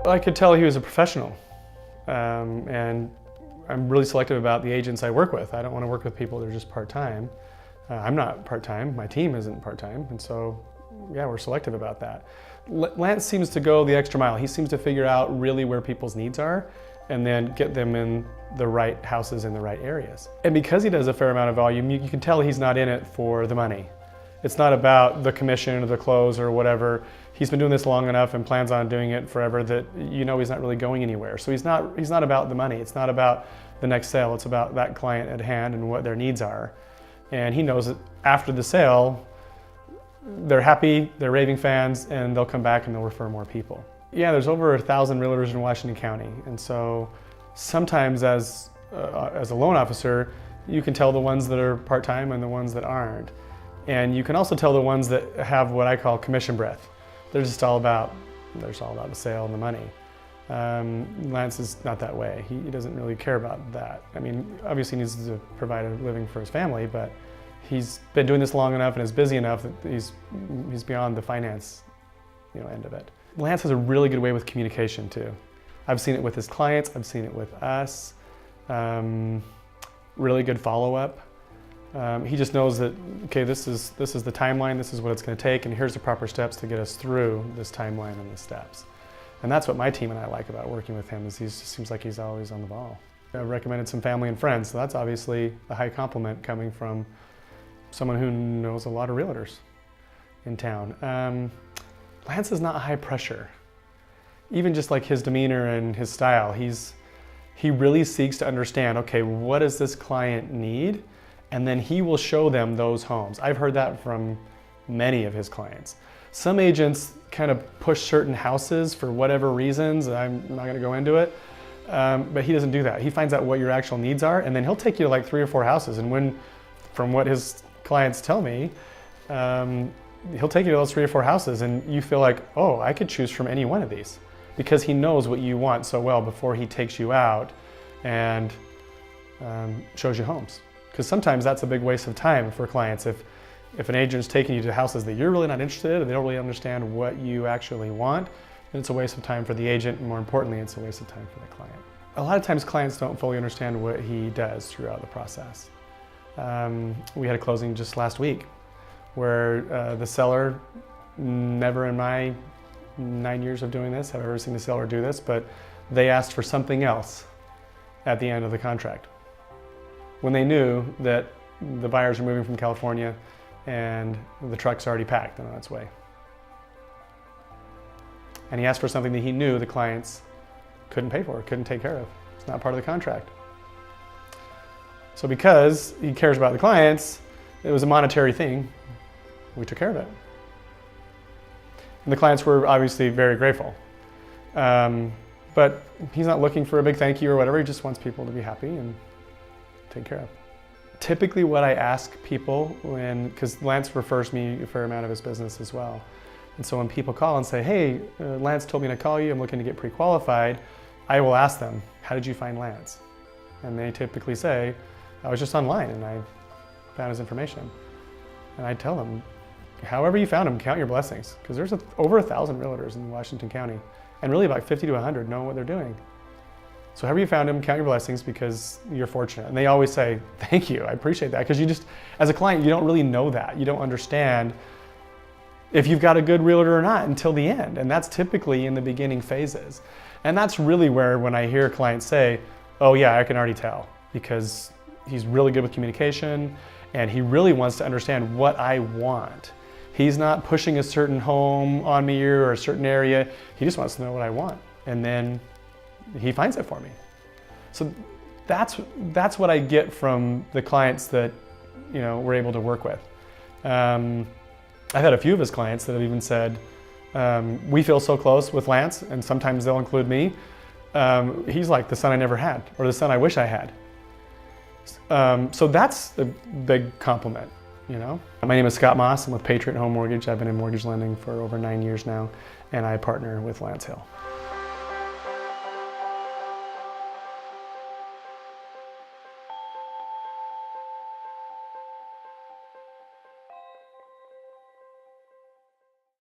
I could tell he was a professional, and I'm really selective about the agents I work with. I don't want to work with people that are just part-time. I'm not part-time, my team isn't part-time, and so yeah, we're selective about that. Lance seems to go the extra mile. He seems to figure out really where people's needs are and then get them in the right houses in the right areas. And because he does a fair amount of volume, you can tell he's not in it for the money. It's not about the commission or the close or whatever. He's been doing this long enough and plans on doing it forever that you know he's not really going anywhere. So he's not about the money. It's not about the next sale. It's about that client at hand and what their needs are. And he knows that after the sale, they're happy, they're raving fans, and they'll come back and they'll refer more people. Yeah, there's over 1,000 realtors in Washington County. And so sometimes as a loan officer, you can tell the ones that are part-time and the ones that aren't. And you can also tell the ones that have what I call commission breath. They're just all about the sale and the money. Lance is not that way. He doesn't really care about that. I mean, obviously he needs to provide a living for his family, but he's been doing this long enough and is busy enough that he's beyond the finance, end of it. Lance has a really good way with communication too. I've seen it with his clients, I've seen it with us. Really good follow-up. He just knows that, okay, this is the timeline, this is what it's going to take, and here's the proper steps to get us through this timeline and the steps. And that's what my team and I like about working with him, is he just seems like he's always on the ball. I've recommended some family and friends, so that's obviously a high compliment coming from someone who knows a lot of realtors in town. Lance is not high pressure. Even just like his demeanor and his style, he really seeks to understand, okay, what does this client need? And then he will show them those homes. I've heard that from many of his clients. Some agents kind of push certain houses for whatever reasons. I'm not going to go into it, but he doesn't do that. He finds out what your actual needs are, and then he'll take you to like 3 or 4 houses. And from what his clients tell me, he'll take you to those 3 or 4 houses, and you feel like, oh, I could choose from any one of these, because he knows what you want so well before he takes you out and shows you homes. Because sometimes that's a big waste of time for clients. If an agent's taking you to houses that you're really not interested in and they don't really understand what you actually want, then it's a waste of time for the agent, and more importantly, it's a waste of time for the client. A lot of times clients don't fully understand what he does throughout the process. We had a closing just last week where the seller, never in my 9 years of doing this have I ever seen the seller do this, but they asked for something else at the end of the contract, when they knew that the buyers are moving from California and the truck's already packed and on its way. And he asked for something that he knew the clients couldn't pay for, couldn't take care of. It's not part of the contract. So because he cares about the clients, it was a monetary thing, we took care of it. And the clients were obviously very grateful. But he's not looking for a big thank you or whatever, he just wants people to be happy and taken care of. Typically what I ask people because Lance refers me a fair amount of his business as well. And so when people call and say, hey, Lance told me to call you, I'm looking to get pre-qualified, I will ask them, how did you find Lance? And they typically say, I was just online and I found his information. And I tell them, however you found him, count your blessings. Because there's over 1,000 realtors in Washington County, and really about 50 to 100 know what they're doing. So however you found him, count your blessings, because you're fortunate. And they always say, thank you, I appreciate that. Because you just, as a client, you don't really know that. You don't understand if you've got a good realtor or not until the end. And that's typically in the beginning phases. And that's really where, when I hear clients say, oh yeah, I can already tell, because he's really good with communication and he really wants to understand what I want. He's not pushing a certain home on me or a certain area. He just wants to know what I want. And then he finds it for me. So that's what I get from the clients that we're able to work with. I've had a few of his clients that have even said, we feel so close with Lance, and sometimes they'll include me. He's like the son I never had, or the son I wish I had. So that's a big compliment, My name is Scott Moss. I'm with Patriot Home Mortgage. I've been in mortgage lending for over 9 years now, and I partner with Lance Hill.